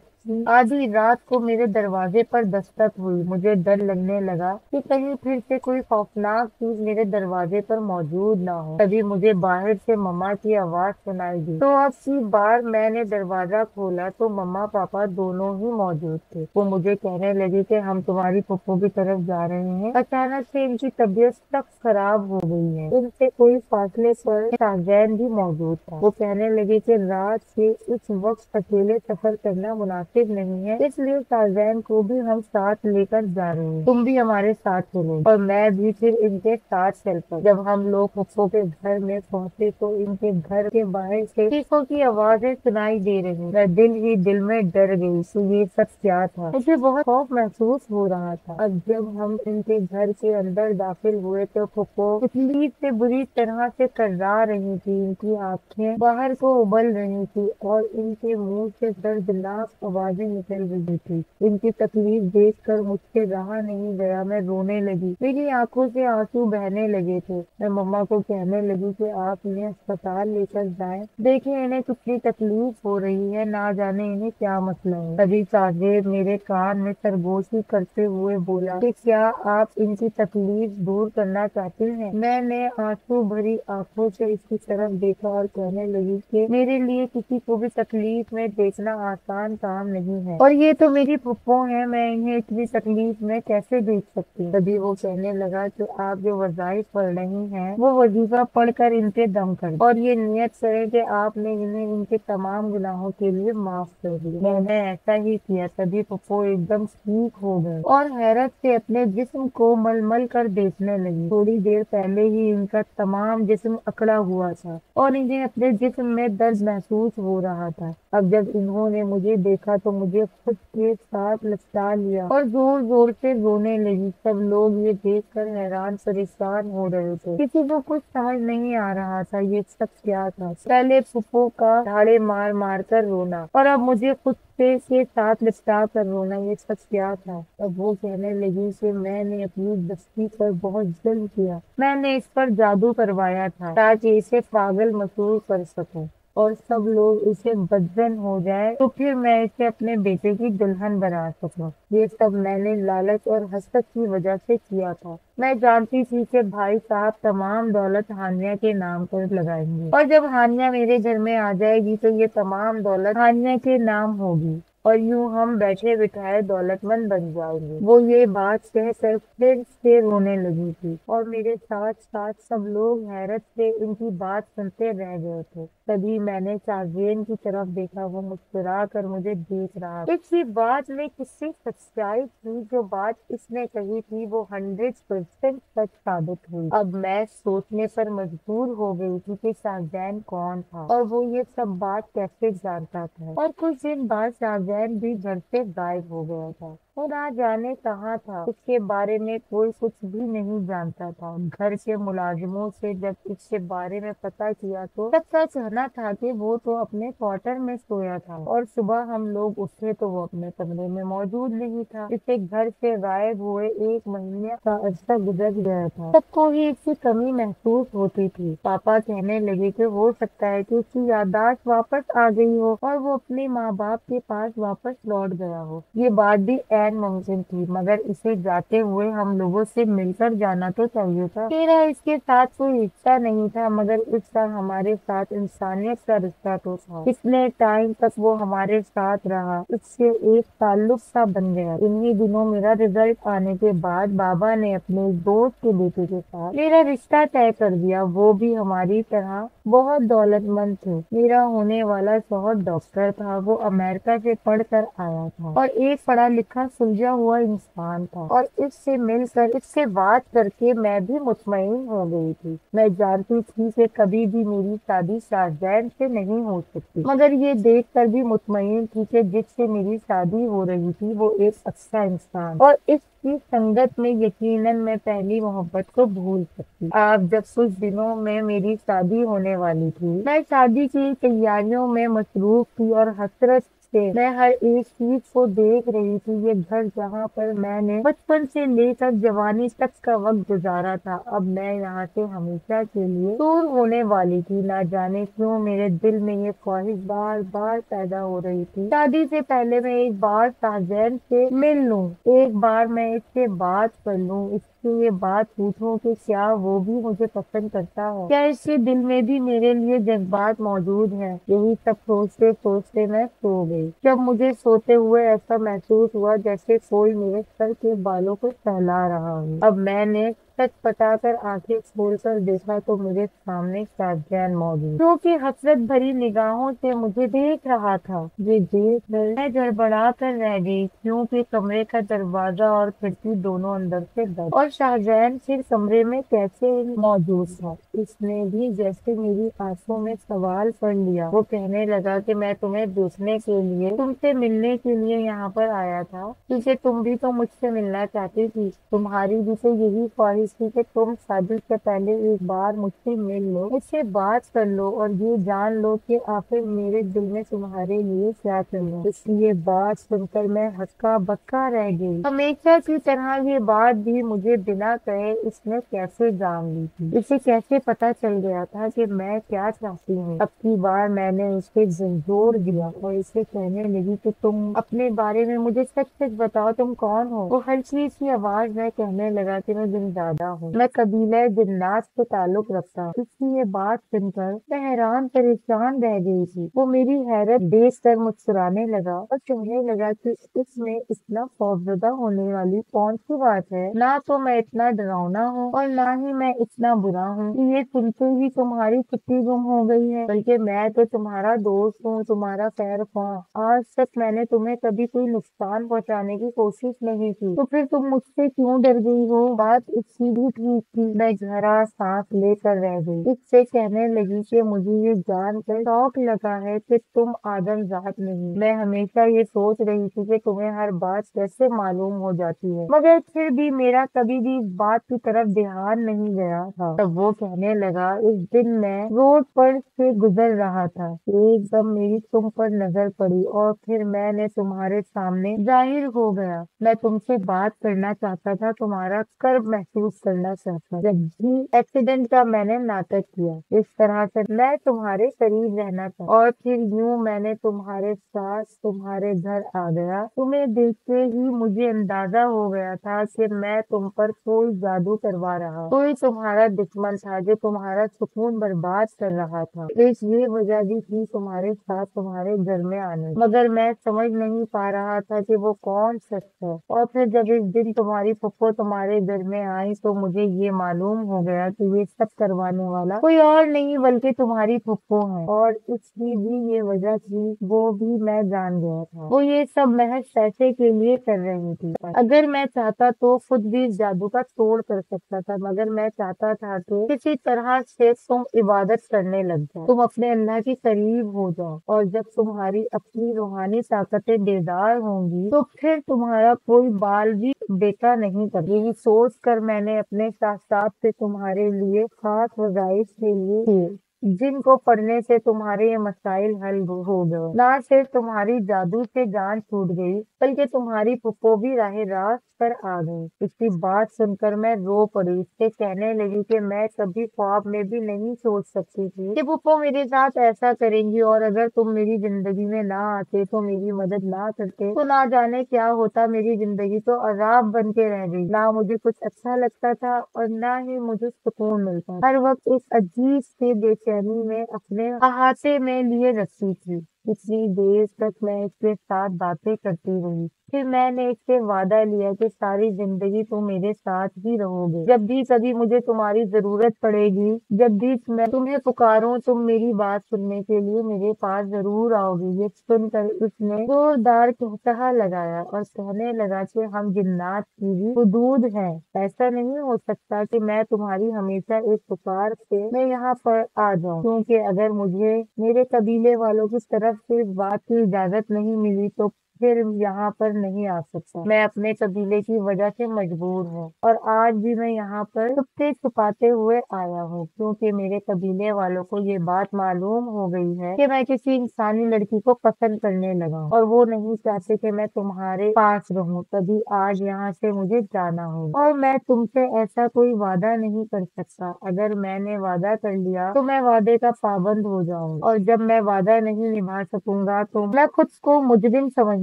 थी, आधी रात को मेरे दरवाजे पर दस्तक हुई। मुझे डर लगने लगा कि कहीं फिर से कोई खौफनाक चीज मेरे दरवाजे पर मौजूद ना हो। तभी मुझे बाहर से मम्मा की आवाज सुनाई दी। तो अब की बार मैंने दरवाजा खोला तो मम्मा पापा दोनों ही मौजूद थे। वो मुझे कहने लगे कि हम तुम्हारी फुफ्फू की तरफ जा रहे हैं। अचानक से इनकी तबीयत सख्त खराब हो गई है। इनसे कोई फासले पर शाहजैन भी मौजूद था। वो कहने लगे कि रात के इस वक्त अकेले सफर करना मुनासिब नहीं है, इसलिए शाहजैन को भी हम साथ लेकर जा रहे हैं, तुम भी हमारे साथ चलो। और मैं भी फिर इनके साथ चल पड़ी। जब हम लोग फुफ्फो के घर में पहुंचे तो इनके घर के बाहर से चीखों की आवाजें सुनाई दे रही। मैं दिल ही दिल में डर गई तो ये सब क्या था, मुझे बहुत खौफ महसूस हो रहा था। अब जब हम इनके घर के अंदर दाखिल हुए तो फुफ्फो तकलीफ से बुरी तरह से कर्रा रही थी। इनकी आंखें बाहर को उबल रही थी और इनके मुंह से दर्दनाक आवाजें निकल रही थी। इनकी तकलीफ देखकर मुझसे रहा नहीं गया, मैं रोने लगी। मेरी आंखों से आंसू बहने लगे थे। मैं मम्मा को कहने लगी कि आप इन्हें अस्पताल लेकर जाएं, देखें इन्हें कितनी तकलीफ हो रही है, ना जाने इन्हें क्या मसला है। तभी साजिद मेरे कान में सरगोशी करते हुए बोला कि क्या आप इनकी तकलीफ दूर करना चाहती हैं। मैंने आंसू भरी आंखों से इसकी तरफ देखा और कहने लगी कि मेरे लिए किसी को भी तकलीफ में देखना आसान काम नहीं है, और ये तो मेरी फुफ्फो है, मैं इन्हें इतनी तकलीफ में कैसे देख सकती। तभी वो कहने लगा कि आप जो वज़ाइफ पढ़ रही हैं वो वजीफा पढ़कर इन पे दम कर और ये नियत करें कि आपने इन्हें इनके तमाम गुनाहों के लिए माफ कर दिया। मैंने ऐसा ही किया। तभी फुफ्फो एकदम ठीक हो गए और हैरत से अपने जिस्म को मलमल कर देखने लगी। थोड़ी देर पहले ही इनका तमाम जिस्म अकड़ा हुआ था और इन्हें अपने जिस्म में दर्द महसूस हो रहा था। अब जब इन्होंने मुझे देखा तो मुझे खुद के साथ लपटा लिया और जोर जोर से रोने लगी। सब लोग ये देखकर हैरान परेशान हो रहे थे, किसी को कुछ समझ नहीं आ रहा था ये सब क्या था। पहले फुफ्फो का ढाड़े मार मार कर रोना और अब मुझे खुद के साथ लिपटा कर रोना, ये सब क्या था। अब वो कहने लगी कि मैंने अपनी बस्ती पर बहुत जुल्म किया, मैंने इस पर जादू करवाया था ताकि इसे पागल महसूस कर सकूं और सब लोग इसे बदजन हो जाए तो फिर मैं इसे अपने बेटे की दुल्हन बना सकूं। ये सब मैंने लालच और हसरत की वजह से किया था। मैं जानती थी कि भाई साहब तमाम दौलत हानिया के नाम पर लगाएंगे और जब हानिया मेरे घर में आ जाएगी तो ये तमाम दौलत हानिया के नाम होगी और यूं हम बैठे बिठाए दौलतमंद बन जाएंगे। वो ये बात कहकर फिर से रोने लगी थी और मेरे साथ साथ सब लोग हैरत से इनकी बात सुनते रह गए थे। तभी मैंने शाहजैन की तरफ देखा, वो मुस्कुरा कर मुझे देख रहा था। इसी बात में किसी सच्चाई थी, जो बात इसने कही थी वो 100% सच साबित हुई। अब मैं सोचने पर मजबूर हो गई थी कि शाहजैन कौन था और वो ये सब बात कैसे जानता था। और कुछ दिन बाद शाहजैन भी घर से गायब हो गया था। वो ना जाने कहाँ था, उसके बारे में कोई कुछ भी नहीं जानता था। घर के मुलाजिमों से जब इसके बारे में पता किया तो सबका कहना था कि वो तो अपने क्वार्टर में सोया था और सुबह हम लोग उठे तो वो अपने कमरे में मौजूद नहीं था। इसे घर से गायब हुए 1 महीने का अरसा गुजर गया था। सबको ही इसकी कमी महसूस होती थी। पापा कहने लगे कि हो सकता है कि उसकी याददाश्त वापस आ गई हो और वो अपने माँ बाप के पास वापस लौट गया हो। ये बात भी غैर मुमकिन थी, मगर इसे जाते हुए हम लोगों से मिलकर जाना तो चाहिए था। मेरा इसके साथ कोई रिश्ता नहीं था, मगर इस साल हमारे साथ इंसानियत का रिश्ता तो था। इतने टाइम तक वो हमारे साथ रहा, इससे एक ताल्लुक सा बन गया। इन्हीं दिनों मेरा रिजल्ट आने के बाद बाबा ने अपने दोस्त के बेटे के साथ मेरा रिश्ता तय कर दिया। वो भी हमारी तरह बहुत दौलतमंद थे। मेरा होने वाला शौहर डॉक्टर था। वो अमेरिका से पढ़कर आया था और एक पढ़ा लिखा सुलझा हुआ इंसान था, और इससे मिलकर इससे बात करके मैं भी मुतमईन हो गई थी। मैं जानती थी कि कभी भी मेरी शादी शाहजैन से नहीं हो सकती, मगर ये देख कर भी मुतमईन थी कि जिससे मेरी शादी हो रही थी वो एक अच्छा इंसान, और इसकी संगत में यकीनन मैं पहली मोहब्बत को भूल सकती। अब जब कुछ दिनों में मेरी शादी होने वाली थी, मैं शादी की तैयारियों में मसरूफ थी और हसरत से मैं हर एक चीज को देख रही थी। ये घर जहाँ पर मैंने बचपन से लेकर जवानी तक का वक्त गुजारा था, अब मैं यहाँ से हमेशा के लिए दूर होने वाली थी। ना जाने क्यों मेरे दिल में ये ख्वाहिश बार बार पैदा हो रही थी, शादी से पहले मैं एक बार शाहजैन से मिल लूं, एक बार मैं इससे बात कर लूं, इससे ये बात पूछूं कि क्या वो भी मुझे पसंद करता है, क्या इसके दिल में भी मेरे लिए जज्बात मौजूद हैं। यही सब सोचते सोचते मैं सो गई। जब मुझे सोते हुए ऐसा महसूस हुआ जैसे कोई मेरे सर के बालों को सहला रहा हो। अब मैंने सच पटाकर आंखें खोलकर देखा तो मेरे सामने शाहजहान मौजूद, जो कि हसरत भरी निगाहों से मुझे देख रहा था। ये देख कर मैं गड़बड़ा कर रह गई, क्योंकि कमरे का दरवाजा और खिड़की दोनों अंदर से बंद, और शाहजहान फिर कमरे में कैसे मौजूद था। इसने भी जैसे मेरी आंखों में सवाल पढ़ लिया। वो कहने लगा कि मैं तुम्हें देखने के लिए, तुमसे मिलने के लिए यहाँ पर आया था, क्योंकि तुम भी तो मुझसे मिलना चाहती थी। तुम्हारी भी तो यही ख्वाहिश थी कि तुम शादी से पहले एक बार मुझसे मिल लो, मुझसे बात कर लो और ये जान लो कि आखिर मेरे दिल में तुम्हारे लिए क्या करना। इसलिए बात सुनकर मैं हक्का बक्का रह गई। हमेशा की तरह ये बात भी मुझे बिना कहे इसने कैसे जान ली थी। इसे कैसे पता चल गया था कि मैं क्या चाहती हूँ। अब की बार मैंने उसे जोर दिया और इसे कहने लगी कि तुम अपने बारे में मुझे सच सच बताओ, तुम कौन हो। वो हल्की सी आवाज में कहने लगा कि मैं जिंदादा हूँ, मैं कबीले जिन्नात से ताल्लुक रखता हूँ। इसकी ये बात सुनकर मैं हैरान परेशान रह गई थी। वो मेरी हैरत देख कर मुस्कुराने लगा और कहने लगा कि इसमें इतना खौफजदा होने वाली कौन सी बात है। ना तो मैं इतना डरावना हूँ और ना ही मैं इतना बुरा हूँ कि ये सुनते ही तुम्हारी छुट्टी गुम हो गई है, बल्कि मैं तो तुम्हारा दोस्त हूँ, तुम्हारा खैर ख्वाह। आज तक मैंने तुम्हें कभी कोई नुकसान पहुँचाने की कोशिश नहीं की, तो फिर तुम मुझसे क्यों डर गई हो। बात इसकी भी ठीक थी। मैं गहरा सांस लेकर रह गई। इससे कहने लगी कि मुझे ये जानकर शौक लगा है कि तुम आदमजात नहीं। मैं हमेशा ये सोच रही थी कि तुम्हें हर बात कैसे मालूम हो जाती है, मगर फिर भी मेरा कभी भी इस बात की तरफ ध्यान नहीं गया था। तब वो कहने लगा, इस दिन मैं रोड पर से गुजर रहा था, एकदम मेरी तुम पर नजर पड़ी और फिर मैंने तुम्हारे सामने जाहिर हो गया। मैं तुमसे बात करना चाहता था, तुम्हारा कर्ब महसूस करना चाहता। जब भी एक्सीडेंट का मैंने नाटक किया, इस तरह से मैं तुम्हारे करीब रहना था, और फिर यूं मैंने तुम्हारे साथ तुम्हारे घर आ गया। तुम्हें देखते ही मुझे अंदाजा हो गया था कि मैं तुम पर कोई जादू करवा रहा, कोई तुम्हारा दुश्मन था जो तुम्हारा सुकून बर्बाद कर रहा था। इस ये वजह भी थी तुम्हारे साथ तुम्हारे घर में आने, मगर मैं समझ नहीं पा रहा था कि वो कौन सच है। और फिर जब इस दिन तुम्हारी फुफ्फो तुम्हारे घर में आई तो मुझे ये मालूम हो गया कि ये सब करवाने वाला कोई और नहीं बल्कि तुम्हारी फुफ्फो है, और इसकी भी ये वजह थी, वो भी मैं जान गया था। वो ये सब महज पैसे के लिए कर रही थी। अगर मैं चाहता तो खुद भी इस जादू का तोड़ कर सकता था, मगर मैं चाहता था कि किसी तरह से तुम इबादत करने लग जाओ, तुम अपने अल्लाह के करीब हो जाओ, और जब तुम्हारी अपनी रूहानी ताकतें बेदार होंगी तो फिर तुम्हारा कोई बाल भी बेटा नहीं कर। यही सोच कर मैंने अपने साथ से तुम्हारे लिए खास वज़ाइफ के लिए जिन को पढ़ने से तुम्हारे ये मसाइल हल हो गए। ना सिर्फ तुम्हारी जादू से जान छूट गई, बल्कि तुम्हारी फुप्पो भी राह रास्त पर आ गई। इसकी बात सुनकर मैं रो पड़ी। इससे कहने लगी कि मैं कभी ख्वाब में भी नहीं सोच सकती थी कि फुप्पो मेरे साथ ऐसा करेंगी, और अगर तुम मेरी जिंदगी में ना आते, तो मेरी मदद ना करते, तो ना जाने क्या होता। मेरी जिंदगी तो अजाब बन के रह गई। ना मुझे कुछ अच्छा लगता था और ना ही मुझे सुकून मिलता। हर वक्त एक अजीब सी बेचैनी में अपने अहाते में लिए रखती थी। इतनी देर तक मैं इसके साथ बातें करती रही। फिर मैंने इससे वादा लिया कि सारी जिंदगी तुम मेरे साथ ही रहोगे। जब भी कभी मुझे तुम्हारी जरूरत पड़ेगी, जब भी मैं तुम्हें पुकारूं, तुम मेरी बात सुनने के लिए मेरे पास जरूर आओगी। ये सुनकर उसने जोरदार कहकहा लगाया और कहने लगा कि हम जिन्नात की भी हुदूद हैं। ऐसा नहीं हो सकता कि मैं तुम्हारी हमेशा एक पुकार से मैं यहाँ पर आ जाऊं, क्योंकि अगर मुझे मेरे कबीले वालों की तरफ से इस बात की इजाजत नहीं मिली, तो फिर यहाँ पर नहीं आ सकता। मैं अपने कबीले की वजह से मजबूर हूँ, और आज भी मैं यहाँ पर छुपते छुपाते हुए आया हूँ, क्योंकि मेरे कबीले वालों को ये बात मालूम हो गई है कि मैं किसी इंसानी लड़की को पसंद करने लगा हूँ, और वो नहीं चाहते कि मैं तुम्हारे पास रहूँ। तभी आज यहाँ से मुझे जाना हो, और मैं तुमसे ऐसा कोई वादा नहीं कर सकता। अगर मैंने वादा कर लिया तो मैं वादे का पाबंद हो जाऊंगा, और जब मैं वादा नहीं निभा सकूंगा तो मैं खुद को मुजरिम समझने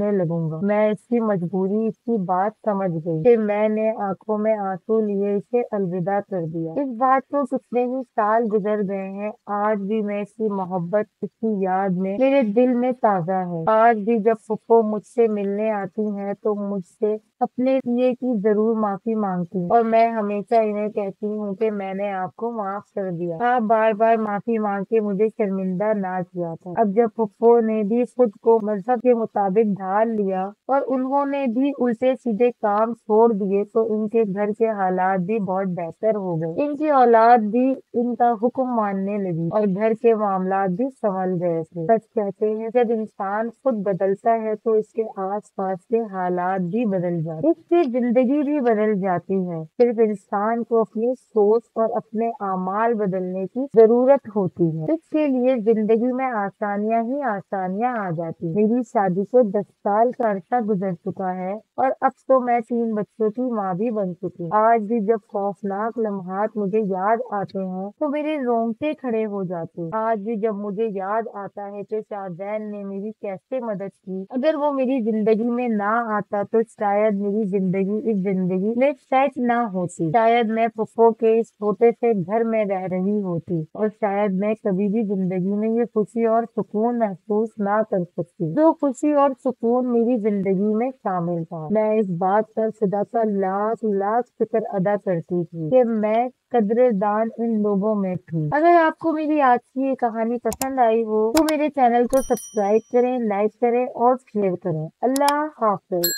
लगूंगा। मैं इसकी मजबूरी, इसकी बात समझ गई कि मैंने आंखों में आंसू लिए इसे अलविदा कर दिया। इस बात को कितने ही साल गुजर गए हैं, आज भी मैं इसकी मोहब्बत, इसकी याद में मेरे दिल में ताजा है। आज भी जब फुप्पो मुझसे मिलने आती हैं तो मुझसे अपने किए की जरूर माफी मांगती हूँ, और मैं हमेशा इन्हें कहती हूँ कि मैंने आपको माफ कर दिया। आप बार बार माफी मांग के मुझे शर्मिंदा ना किया था। अब जब फुप्पो ने भी खुद को मजहब के मुताबिक ढाल लिया और उन्होंने भी उल्टे सीधे काम छोड़ दिए, तो इनके घर के हालात भी बहुत बेहतर हो गए। इनकी औलाद भी इनका हुक्म मानने लगी, और घर के मामलात भी संभल गए थे। सच कहते हैं, जब इंसान खुद बदलता है तो इसके आस पास के हालात भी बदल जाते, इसकी जिंदगी भी बदल जाती है। सिर्फ इंसान को अपनी सोच और अपने आमाल बदलने की जरूरत होती है। इसके लिए जिंदगी में आसानियां ही आसानियां आ जाती। मेरी शादी को 10 साल का अरसा गुजर चुका है, और अब तो मैं 3 बच्चों की माँ भी बन चुकी। आज भी जब खौफनाक लम्हात मुझे याद आते हैं तो मेरे रोंगटे खड़े हो जाते। आज भी जब मुझे याद आता है कि शाहजैन ने मेरी कैसे मदद की, अगर वो मेरी जिंदगी में ना आता तो शायद मेरी जिंदगी इस जिंदगी में सेट ना होती। शायद मैं फुप्पो के इस छोटे से घर में रह रही होती, और शायद मैं कभी भी जिंदगी में ये खुशी और सुकून महसूस ना कर सकती जो खुशी और सुकून मेरी जिंदगी में शामिल था। मैं इस बात पर खुदा का लाख लाख शुक्र अदा करती थी कि मैं कदरदान इन लोगों में थी। अगर आपको मेरी आज की ये कहानी पसंद आई हो तो मेरे चैनल को सब्सक्राइब करें, लाइक करें और शेयर करें। अल्लाह हाफिज।